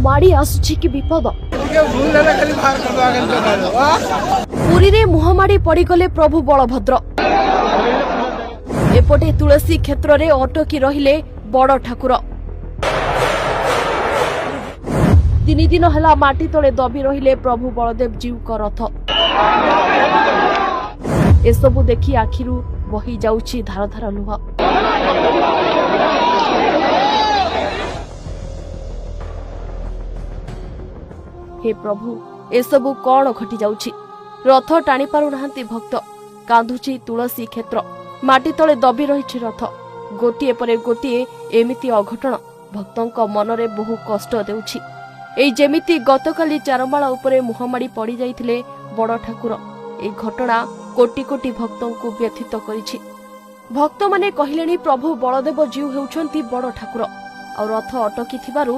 माड़ी आसुछि कि विपद। पुरी रे मुहमाड़ी पड़गले प्रभु बलभद्र। एपटे तुलसी क्षेत्र रे अटकी रहिले बड़ ठाकुर। 3 दिन हला माटी तले दबी रहिले प्रभु बलदेव जीव को रथ। एसबु देखि आखिरु बही जाउछि धार धार लुह। हे प्रभु एसबु कौन घटी जाउछि? रथ टाणी पारु नाहंती भक्त। कांदुछि तुलसी क्षेत्र। माटी तले दबी रहिछि रथ। गोटिए परे गोटिए एमिति अघटन भक्तों मनरे बहु कष्ट देउछि। एई जेमिति गतकाली चारमाला उपरे मुहमाड़ी पड़ी जाइथिले बड़ ठाकुर। एई घटना कोटी कोटी भक्तों को व्यथित करिछि। भक्त माने कहिलेनी प्रभु बलदेव जीव हेउछंती बड़ ठाकुर और रथ अटकी थिबारु